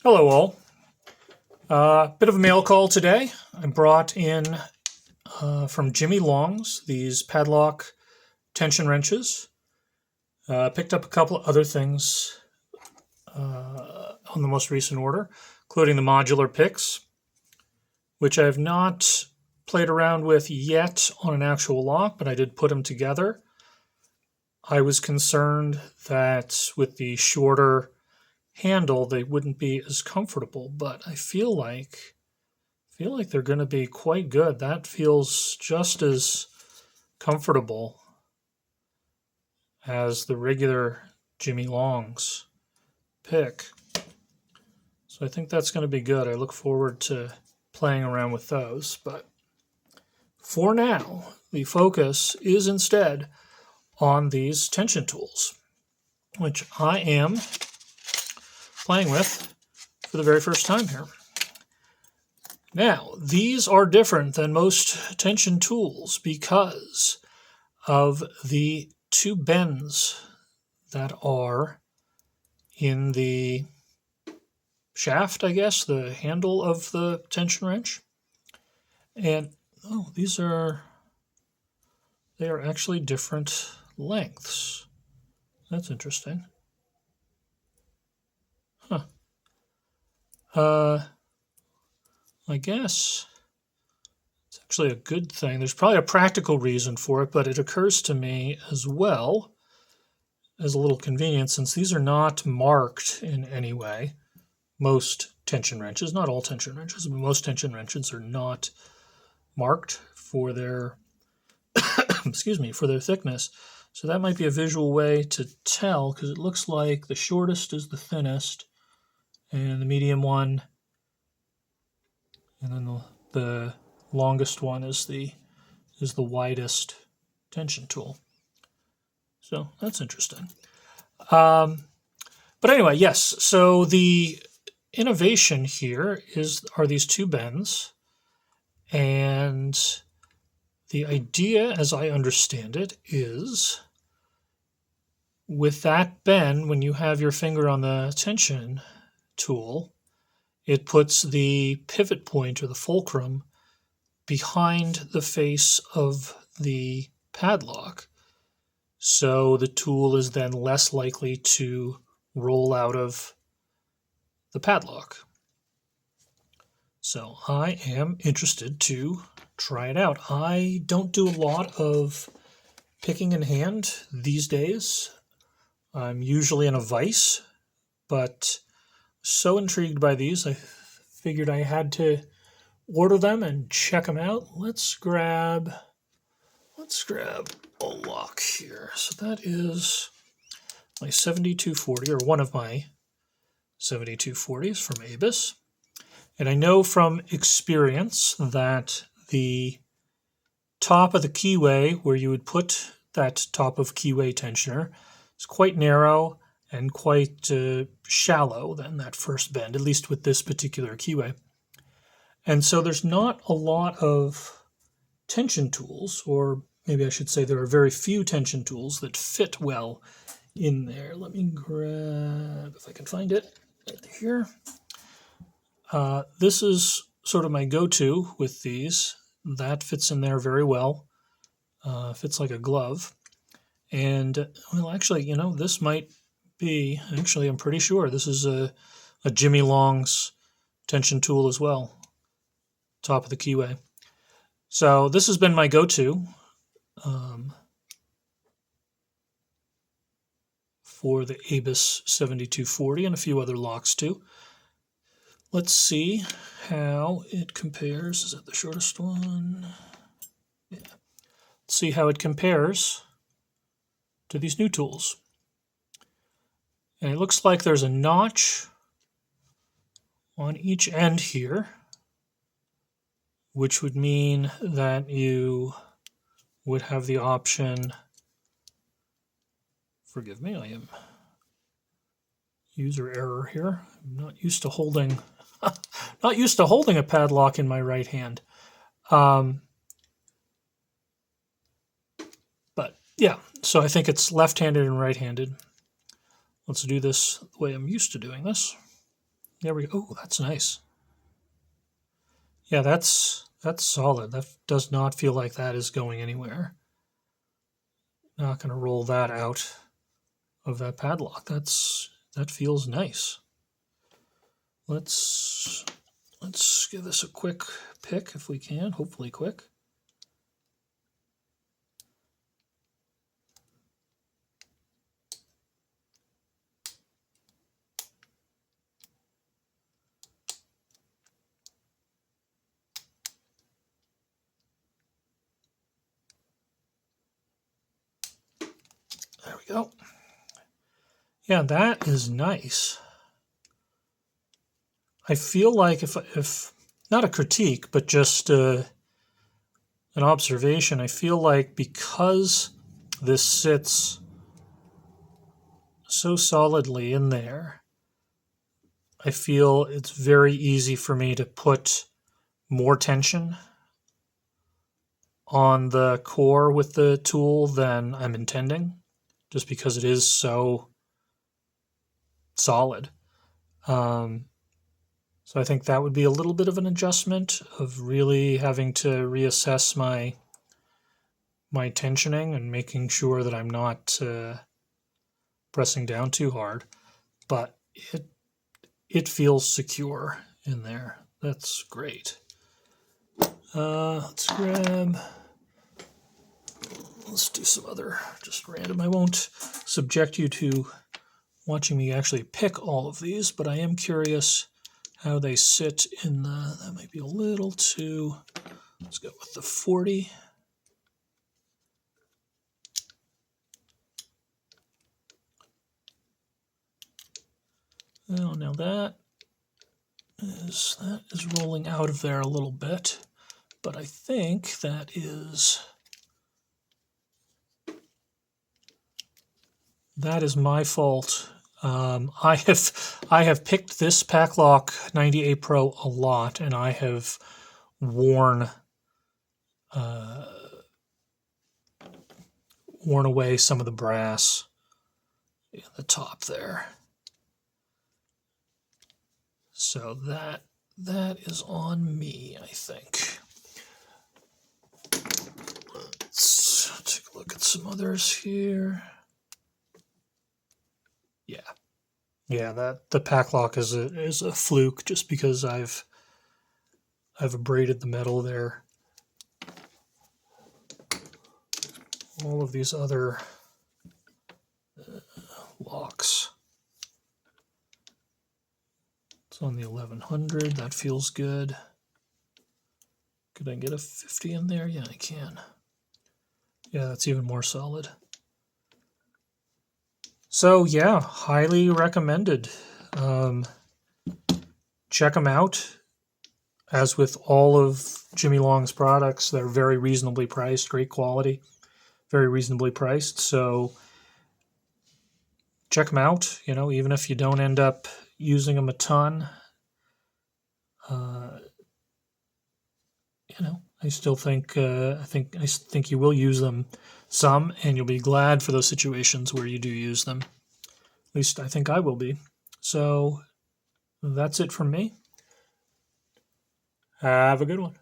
Hello, all. Bit of a mail call today. I brought in from Jimylongs these padlock tension wrenches. Picked up a couple of other things on the most recent order, including the modular picks, which I have not played around with yet on an actual lock, but I did put them together. I was concerned that with the shorter handle, they wouldn't be as comfortable, but I feel like they're going to be quite good. That feels just as comfortable as the regular Jimylongs pick. So I think that's going to be good. I look forward to playing around with those. But for now, the focus is instead on these tension tools, which I am playing with for the very first time here. Now, these are different than most tension tools because of the two bends that are in the shaft, I guess, the handle of the tension wrench. And, they are actually different lengths. That's interesting. Huh. I guess it's actually a good thing. There's probably a practical reason for it, but it occurs to me as well as a little convenience since these are not marked in any way. Most tension wrenches, not all tension wrenches, but most tension wrenches are not marked for their for their thickness. So that might be a visual way to tell because it looks like the shortest is the thinnest and the medium one, and then the longest one is the widest tension tool. So that's interesting. But anyway, yes. So the innovation here are these two bends, and the idea, as I understand it, is with that bend, when you have your finger on the tension tool, it puts the pivot point or the fulcrum behind the face of the padlock. So the tool is then less likely to roll out of the padlock. So I am interested to try it out. I don't do a lot of picking in hand these days. I'm usually in a vise, but so intrigued by these, I figured I had to order them and check them out. Let's grab a lock here. So that is my 7240, or one of my 7240s from Abus. And I know from experience that the top of the keyway, where you would put that top of keyway tensioner, is quite narrow and quite shallow than that first bend, at least with this particular keyway. And so there's not a lot of tension tools, or maybe I should say there are very few tension tools that fit well in there. Let me grab, if I can find it, right here. This is sort of my go-to with these. That fits in there very well. Fits like a glove. And, well, actually, this might be, actually, I'm pretty sure this is a Jimylongs tension tool as well. Top of the keyway. So this has been my go-to for the Abus 7240 and a few other locks too. Let's see how it compares. Is that the shortest one? Yeah. Let's see how it compares to these new tools. And it looks like there's a notch on each end here, which would mean that you would have the option, forgive me, I am user error here. I'm not used to holding a padlock in my right hand. But yeah, so I think it's left-handed and right-handed. Let's do this the way I'm used to doing this. There we go. Oh, that's nice. Yeah, that's solid. That does not feel like that is going anywhere. Not going to roll that out of that padlock. That feels nice. Let's give this a quick pick if we can. Hopefully quick. There we go. Yeah, that is nice. I feel like if not a critique, but just an observation, I feel like because this sits so solidly in there, I feel it's very easy for me to put more tension on the core with the tool than I'm intending, just because it is so solid. So I think that would be a little bit of an adjustment of really having to reassess my tensioning and making sure that I'm not pressing down too hard. But it feels secure in there. That's great. Let's do some other just random. I won't subject you to watching me actually pick all of these, but I am curious how they sit in the, that might be a little too, let's go with the 40. Oh, now that is rolling out of there a little bit, but I think that is my fault. I have picked this Padlock 98 Pro a lot, and I have worn away some of the brass in the top there. So that is on me, I think. Let's take a look at some others here. Yeah, that the Padlock is a fluke just because I've abraded the metal there. All of these other locks. It's on the 1100. That feels good. Could I get a 50 in there? Yeah, I can. Yeah, that's even more solid. So yeah, highly recommended. Check them out. As with all of Jimylongs products, they're very reasonably priced, great quality, very reasonably priced. So check them out. You know, even if you don't end up using them a ton, you know, I still think I think you will use them some, and you'll be glad for those situations where you do use them. At least I think I will be. So that's it from me. Have a good one.